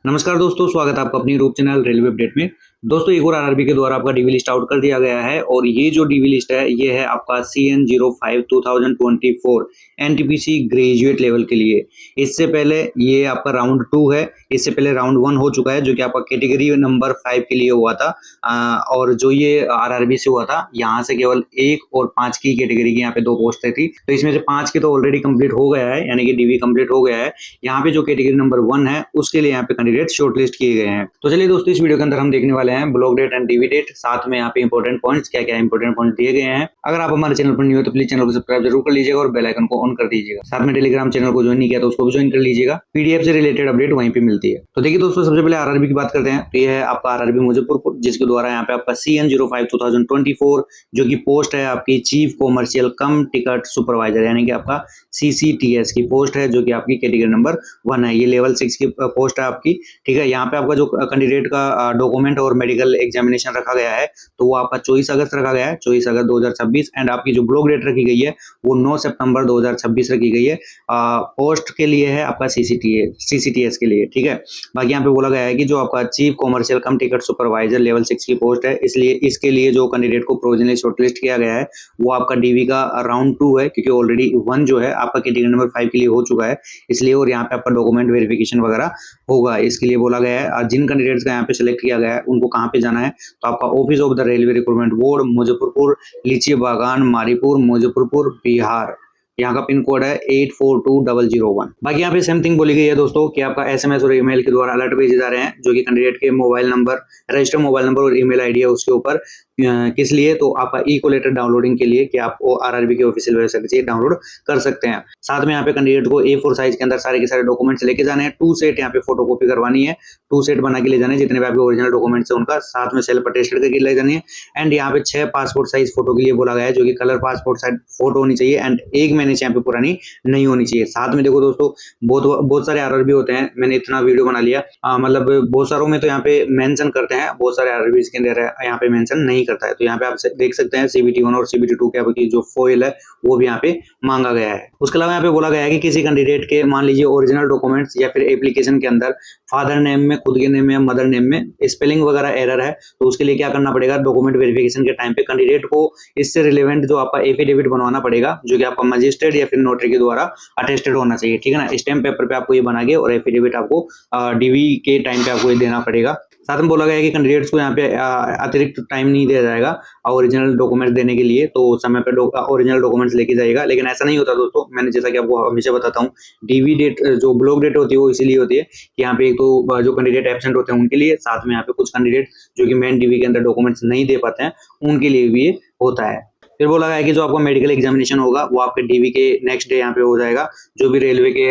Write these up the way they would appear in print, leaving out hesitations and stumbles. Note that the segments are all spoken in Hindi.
नमस्कार दोस्तों, स्वागत है आपका अपनी यूट्यूब चैनल रेलवे अपडेट में। दोस्तों एक और आरआरबी के द्वारा आपका डीवी लिस्ट आउट कर दिया गया है और ये जो डीवी लिस्ट है ये है आपका CN05 2024 एनटीपीसी ग्रेजुएट लेवल के लिए। इससे पहले ये आपका राउंड 2 है। इससे पहले राउंड 1 हो चुका है जो कि आपका कैटेगरी नंबर 5 के लिए हुआ था। और जो ये आरआरबी से हुआ था यहाँ से केवल 1 और 5 की कैटेगरी की यहाँ पे 2 पोस्टें थी, तो इसमें से 5 की तो ऑलरेडी कंप्लीट हो गया है, यानी कि डीवी कंप्लीट हो गया है। यहाँ पे जो कैटेगरी नंबर 1 है उसके लिए यहाँ पे कैंडिडेट शॉर्टलिस्ट किए गए हैं। तो चलिए दोस्तों, इस वीडियो के अंदर हम देखने वाले हैं block date and DV date, साथ में यहाँ पे इंपॉर्टेंट पॉइंट्स, क्या क्या इंपॉर्टेंट पॉइंट दिए गए हैं। अगर आप हमारे चैनल पर न्यू हो तो प्लीज चैनल को सब्सक्राइब जरूर कर लीजिएगा और बेल आइकन को ऑन कर दीजिएगा। साथ में टेलीग्राम चैनल को ज्वाइन नहीं किया तो उसको भी ज्वाइन कर लीजिएगा। पीडीएफ से रिलेटेड अपडेट वहीं पे मिलती है। तो देखिए दोस्तों, सबसे पहले आरआरबी की बात करते हैं। तो ये है आपका आरआरबी मुजफ्फरपुर, जिसके द्वारा यहाँ पे आपका CN05 2024 जो की पोस्ट है आपकी चीफ कॉमर्शियल कम टिकट सुपरवाइजर, यानी कि आपका CCTS की पोस्ट है जो कि आपकी कैटेगरी नंबर 1 है। ये लेवल 6 की पोस्ट है आपकी। ठीक है, यहाँ पे आपका जो कैंडिडेट का डॉक्यूमेंट और मेडिकल एग्जामिनेशन रखा गया है तो वो आपका 24 अगस्त रखा गया है, 24 अगस्त 2026। एंड आपकी जो ब्लॉक डेट रखी गई है वो 9 सितंबर 2026 रखी गई है। पोस्ट के लिए है आपका CCTS के लिए। ठीक है, बाकी यहाँ पे बोला गया है कि जो आपका चीफ कॉमर्शियल कम टिकट सुपरवाइजर लेवल 6 की पोस्ट है, इसलिए इसके लिए जो कैंडिडेट को प्रोविजनली शॉर्टलिस्ट किया गया है वो आपका डीवी का राउंड 2 है, क्योंकि ऑलरेडी 1 जो है आपका कैटेगरी नंबर 5 के लिए हो चुका है इसलिए। और यहाँ पे आपका डॉक्यूमेंट वेरिफिकेशन वगैरह होगा, इसके लिए बोला गया है। जिन कैंडिडेट्स का यहाँ पे सिलेक्ट किया गया है उनको कहाँ पे जाना है, तो आपका office of the railway recruitment board, Muzaffarpur, लीची बागान, मारीपुर, मुजफ्फरपुर, बिहार। यहाँ का पिन कोड है 842001। बाकी यहाँ पे सेम थिंग बोली गई है दोस्तों कि आपका SMS और ईमेल के द्वारा अलर्ट भेजे जा रहे हैं जो कि कैंडिडेट के mobile number, register mobile number और ईमेल आईडी है उसके ऊपर। किस लिए, तो आपका ई-कोलेटर डाउनलोडिंग के लिए कि आप आरआरबी के ऑफिशियल वेबसाइट से डाउनलोड कर सकते हैं। साथ में यहाँ पे कैंडिडेट को A4 साइज के अंदर सारे के सारे डॉक्यूमेंट्स लेके जाने हैं। 2 सेट यहाँ पे फोटोकॉपी करवानी है, 2 सेट बना के ले जाने, जितने भी आपके ओरिजिनल डॉक्यूमेंट्स है उनका साथ में सेल्फ अटेस्टेड करके ले जानी है। एंड यहाँ पे 6 पासपोर्ट साइज फोटो के लिए बोला गया है जो कि कलर पासपोर्ट साइज फोटो होनी चाहिए एंड 1 महीने से यहाँ पे पुरानी नहीं होनी चाहिए। साथ में देखो दोस्तों, बहुत सारे आरआरबी होते हैं, मैंने इतना वीडियो बना लिया, मतलब बहुत सारों में तो यहाँ पे मेंशन करते हैं, बहुत सारे आरआरबी के अंदर यहाँ पे मेंशन नहीं करता है। तो यहाँ पे आप देख सकते हैं CBT1 और CBT2 के आपकी जो फॉइल है वो भी यहाँ पे मांगा गया है। उसके अलावा यहाँ पे बोला गया है कि किसी कैंडिडेट के मान लीजिए ओरिजिनल डॉक्यूमेंट्स या फिर एप्लीकेशन के अंदर फादर नेम में, खुद के नेम में या मदर नेम में स्पेलिंग वगैरह एरर है, तो उसके लिए क्या करना पड़ेगा, डॉक्यूमेंट वेरिफिकेशन के टाइम पे कैंडिडेट को इससे रिलेवेंट जो आपका एफिडेविट बनवाना पड़ेगा जो कि आपका मजिस्ट्रेट या फिर नोटरी के द्वारा अटेस्टेड होना चाहिए। ठीक है ना, स्टैम्प पेपर पे आपको ये बना के और एफिडेविट आपको डीवी के टाइम पे आपको ये देना पड़ेगा। साथ में बोला गया है कि कैंडिडेट्स को यहाँ पे अतिरिक्त टाइम नहीं दिया जाएगा ओरिजिनल डॉक्यूमेंट्स देने के लिए, तो समय पे ओरिजिनल डॉक्यूमेंट्स लेके जाएगा। लेकिन ऐसा नहीं होता दोस्तों, मैंने जैसा कि आपको हमेशा बताता हूँ, डीवी डेट जो ब्लॉक डेट होती है वो इसीलिए होती है कि यहाँ पे एक तो जो कैंडिडेट एब्सेंट होते हैं उनके लिए, साथ में यहाँ पे कुछ कैंडिडेट जो कि मेन डीवी के अंदर डॉक्यूमेंट्स नहीं दे पाते हैं उनके लिए भी ये होता है। फिर बोला गया है कि जो आपका मेडिकल एग्जामिनेशन होगा वो आपके डीवी के नेक्स्ट डे यहाँ पे हो जाएगा। जो भी रेलवे के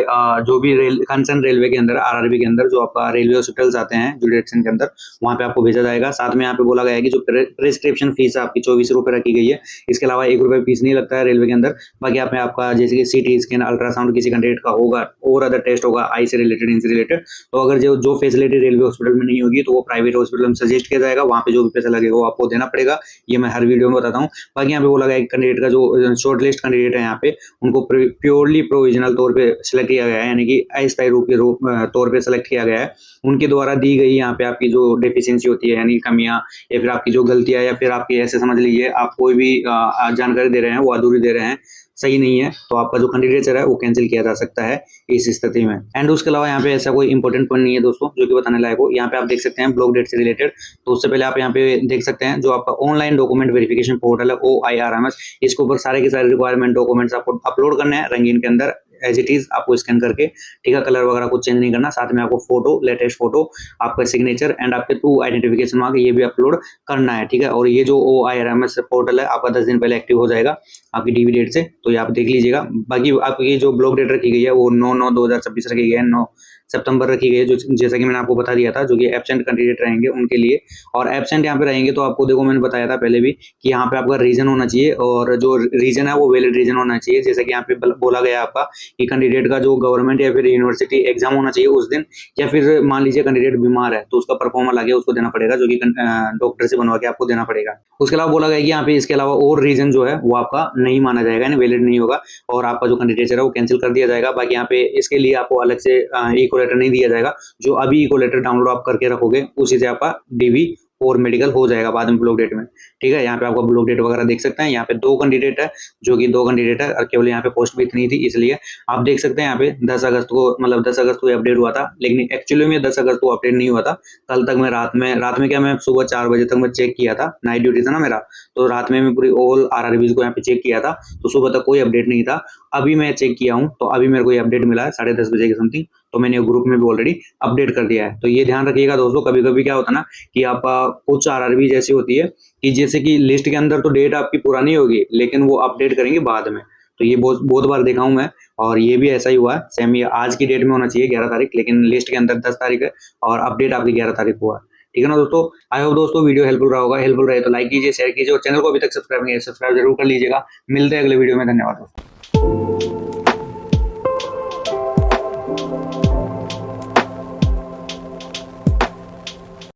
जो भी कंसर्न रेलवे के अंदर आरआरबी के अंदर जो आपका रेलवे हॉस्पिटल्स आते हैं जुडिक्शन के अंदर, वहाँ पे आपको भेजा जाएगा। साथ में यहाँ पे बोला गया है कि जो प्रिस्क्रिप्शन फीस है आपकी 24 रुपये रखी गई है, इसके अलावा 1 रुपये फीस नहीं लगता है रेलवे के अंदर। बाकी आप में आपका जैसे कि CT स्कैन, अल्ट्रासाउंड किसी कैंडिडेट का होगा और अदर टेस्ट होगा आई से रिलेटेड, इनसे रिलेटेड, तो अगर जो फैसिलिटी रेलवे हॉस्पिटल में नहीं होगी तो वो प्राइवेट हॉस्पिटल में सजेस्ट किया जाएगा, वहाँ पे जो भी पैसा लगेगा वो आपको देना पड़ेगा। ये मैं हर वीडियो में बताता हूँ। बाकी यहाँ पे बोला गया है कैंडिडेट का जो शॉर्ट लिस्ट कैंडिडेट है यहाँ पे उनको प्योरली प्रोविजनल तौर पे सिलेक्ट किया गया है, यानी कि अस्थायी रूप के तौर पे सिलेक्ट किया गया है। उनके द्वारा दी गई यहाँ पे आपकी जो डेफिशिएंसी होती है, यानी कमियां या फिर आपकी जो गलतियां या फिर आपकी ऐसे समझ लीजिए आप कोई भी जानकारी दे रहे हैं वो अधूरी दे रहे हैं, सही नहीं है, तो आपका जो कैंडिडेचर है वो कैंसिल किया जा सकता है इस स्थिति में। एंड उसके अलावा यहाँ पे ऐसा कोई इंपॉर्टेंट पॉइंट नहीं है दोस्तों जो कि बताने लायक हो। यहाँ पे आप देख सकते हैं ब्लॉक डेट से रिलेटेड, तो उससे पहले आप यहाँ पे देख सकते हैं जो आपका ऑनलाइन डॉक्यूमेंट वेरिफिकेशन पोर्टल है OIRMS, इसके ऊपर सारे के सारे रिक्वायरमेंट डॉक्यूमेंट्स आपको अपलोड करने हैं रंगीन के अंदर एज इट इज, आपको स्कैन करके, ठीक है, कलर वगैरह कुछ चेंज नहीं करना। साथ में आपको फोटो, लेटेस्ट फोटो, आपका सिग्नेचर एंड आपके 2 आइडेंटिफिकेशन मार्क ये भी अपलोड करना है। ठीक है, और ये जो OIRMS पोर्टल है आपका 10 दिन पहले एक्टिव हो जाएगा आपकी डीवी डेट से, तो ये आप देख लीजिएगा। बाकी आपकी जो ब्लॉक डेट रखी गई है वो 9/9/2026 रखी गई है, 9 सितंबर रखी गई है, जो जैसा कि मैंने आपको बता दिया था, जो कि एब्सेंट कैंडिडेट रहेंगे उनके लिए। और एब्सेंट यहाँ पे रहेंगे तो आपको देखो मैंने बताया था पहले भी कि यहाँ पे आपका रीजन होना चाहिए, और जो रीजन है वो वैलिड रीजन होना चाहिए। जैसा कि यहाँ पे बोला गया आपका कि कैंडिडेट का जो गवर्नमेंट या फिर यूनिवर्सिटी एग्जाम होना चाहिए उस दिन, या फिर मान लीजिए कैंडिडेट बीमार है तो उसका परफॉर्मा लगे उसको देना पड़ेगा, जो कि डॉक्टर से बनवा के आपको देना पड़ेगा। उसके अलावा बोला गया कि यहाँ पे इसके अलावा और रीजन जो है वो आपका नहीं माना जाएगा, यानी वैलिड नहीं होगा और आपका जो कैंडिडेचर है वो कैंसिल कर दिया जाएगा। बाकी यहाँ पे इसके लिए आपको अलग से इको लेटर नहीं दिया जाएगा, जो अभी इको लेटर डाउनलोड आप करके रखोगे उसी से आपका डीवी और मेडिकल हो जाएगा बाद में ब्लॉक डेट में। ठीक है, यहाँ पे आपका ब्लॉक डेट वगैरह देख सकते हैं। यहाँ पे 2 कैंडिडेट है, जो कि 2 कैंडिडेट है और केवल यहाँ पे पोस्ट भी इतनी थी, इसलिए आप देख सकते हैं यहाँ पे 10 अगस्त को, मतलब 10 अगस्त को अपडेट हुआ था, लेकिन एक्चुअली में 10 अगस्त को अपडेट नहीं हुआ था। कल तक मैं रात में क्या, मैं सुबह 4 बजे तक मैं चेक किया था, नाइट ड्यूटी था ना मेरा, तो रात में मैं पूरी ऑल आरआरबीज को यहाँ पे चेक किया था, तो सुबह तक कोई अपडेट नहीं था। अभी मैं चेक किया हूँ तो अभी मेरे को ये अपडेट मिला है 10:30 बजे के समथिंग, तो मैंने ग्रुप में भी ऑलरेडी अपडेट कर दिया है। तो ये ध्यान रखिएगा दोस्तों, कभी कभी क्या होता है ना कि आपका कुछ आरआरबी जैसी होती है कि जैसे कि लिस्ट के अंदर तो डेट आपकी पुरानी होगी, लेकिन वो अपडेट करेंगे बाद में। तो ये बहुत बहुत बार देखा हूँ मैं, और ये भी ऐसा ही हुआ है। सेम ये आज की डेट में होना चाहिए 11 तारीख, लेकिन लिस्ट के अंदर 10 तारीख है और अपडेट आपकी 11 तारीख हुआ है। ठीक है ना दोस्तों, आई होप दोस्तों वीडियो हेल्पफुल रहा होगा। हेल्पफुल रहे तो लाइक कीजिए, शेयर कीजिए और चैनल को अभी तक सब्सक्राइब नहीं है सब्सक्राइब जरूर कर लीजिएगा। मिलते हैं अगले वीडियो में, धन्यवाद दोस्तों।